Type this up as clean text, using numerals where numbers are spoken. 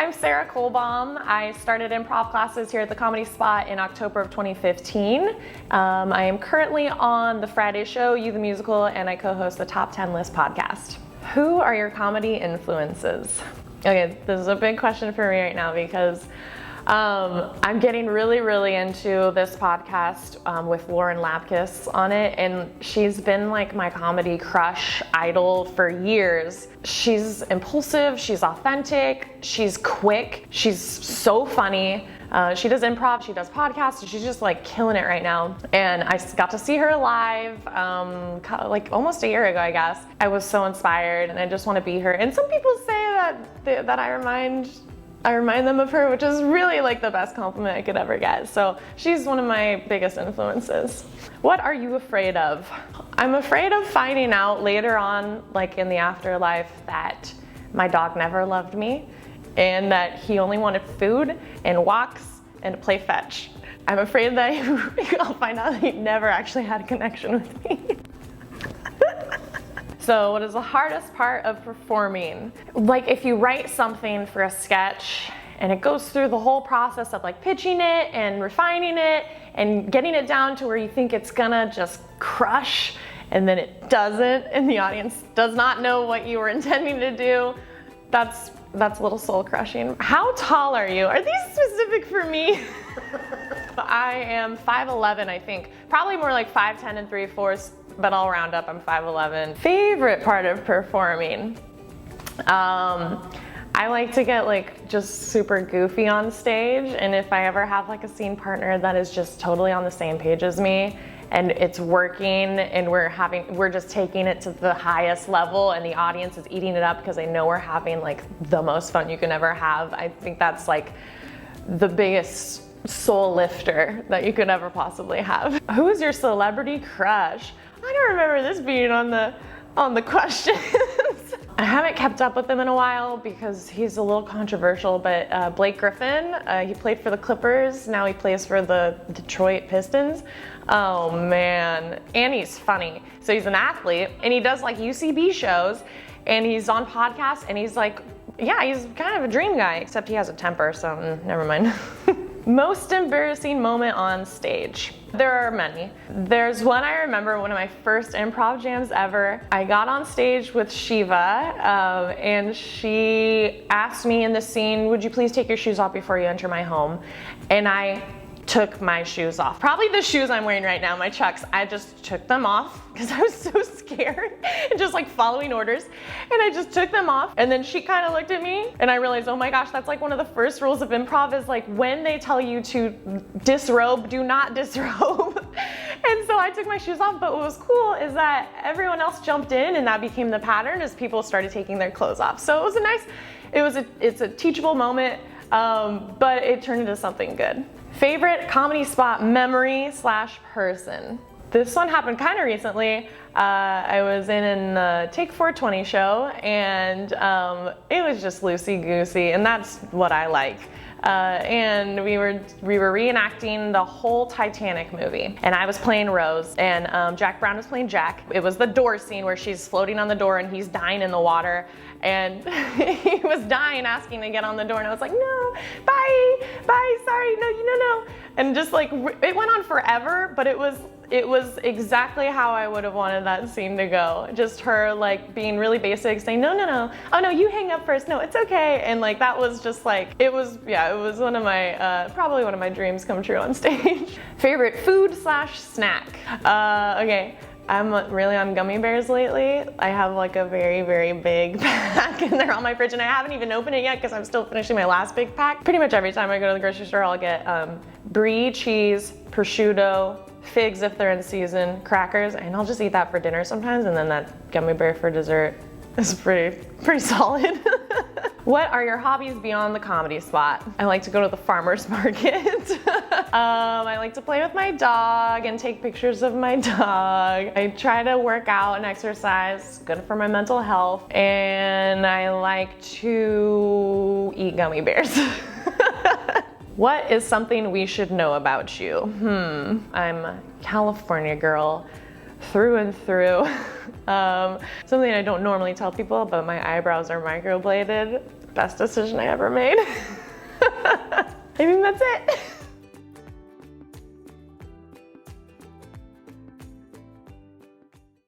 I'm Sarah Kullbom. I started improv classes here at the Comedy Spot in October of 2015. I am currently on The Friday Show, You the Musical, and I co-host the Top 10 List podcast. Who are your comedy influences? Okay, this is a big question for me right now because I'm getting really into this podcast with Lauren Lapkus on it, and she's been like my comedy crush idol for years. She's impulsive, she's authentic, she's quick, she's so funny. She does improv, she does podcasts, and she's just like killing it right now. And I got to see her live like almost a year ago, I guess. I was so inspired and I just want to be her. And some people say that I remind them of her, which is really like the best compliment I could ever get. So she's one of my biggest influences. What are you afraid of? I'm afraid of finding out later on, like in the afterlife, that my dog never loved me and that he only wanted food and walks and to play fetch. I'm afraid that I'll find out that he never actually had a connection with me. So what is the hardest part of performing? Like if you write something for a sketch and it goes through the whole process of like pitching it and refining it and getting it down to where you think it's gonna just crush, and then it doesn't and the audience does not know what you were intending to do, that's a little soul crushing. How tall are you? Are these specific for me? I am 5'11", I think. Probably more like 5'10" and 3/4, but I'll round up, I'm 5'11". Favorite part of performing? I like to get like just super goofy on stage, and if I ever have like a scene partner that is just totally on the same page as me, and it's working and we're just taking it to the highest level and the audience is eating it up because they know we're having like the most fun you can ever have. I think that's like the biggest soul lifter that you could ever possibly have. Who is your celebrity crush? I don't remember this being on the questions. I haven't kept up with him in a while because he's a little controversial, but Blake Griffin, he played for the Clippers, now he plays for the Detroit Pistons. Oh man, and he's funny. So he's an athlete and he does like UCB shows and he's on podcasts and he's like, yeah, he's kind of a dream guy, except he has a temper, so never mind. Most embarrassing moment on stage. There are many. There's one I remember, one of my first improv jams ever. I got on stage with Shiva and she asked me in the scene, would you please take your shoes off before you enter my home? And I took my shoes off. Probably the shoes I'm wearing right now, my Chucks. I just took them off because I was so scared and just like following orders. And I just took them off. And then she kind of looked at me and I realized, oh my gosh, that's like one of the first rules of improv is like when they tell you to disrobe, do not disrobe. And so I took my shoes off, but what was cool is that everyone else jumped in and that became the pattern as people started taking their clothes off. So it was it's a teachable moment, but it turned into something good. Favorite Comedy Spot memory / person? This one happened kind of recently. I was in the Take 420 show and it was just loosey-goosey, and that's what I like. And we were reenacting the whole Titanic movie, and I was playing Rose, and Jack Brown was playing Jack. It was the door scene where she's floating on the door and he's dying in the water, and he was dying asking to get on the door, and I was like, no, bye, sorry, no. And just like, it went on forever, but it was exactly how I would have wanted that scene to go. Just her like being really basic, saying, no, oh no, you hang up first, no, it's okay. And like, that was just like, it was one of my, probably one of my dreams come true on stage. Favorite food / snack? Okay. I'm really on gummy bears lately. I have like a very big pack and they're on my fridge and I haven't even opened it yet because I'm still finishing my last big pack. Pretty much every time I go to the grocery store, I'll get brie, cheese, prosciutto, figs if they're in season, crackers, and I'll just eat that for dinner sometimes, and then that gummy bear for dessert is pretty solid. What are your hobbies beyond the Comedy Spot? I like to go to the farmer's market. I like to play with my dog and take pictures of my dog. I try to work out and exercise, good for my mental health, and I like to eat gummy bears. What is something we should know about you? I'm a California girl through and through. Something I don't normally tell people, but my eyebrows are microbladed. best decision I ever made. I think that's it.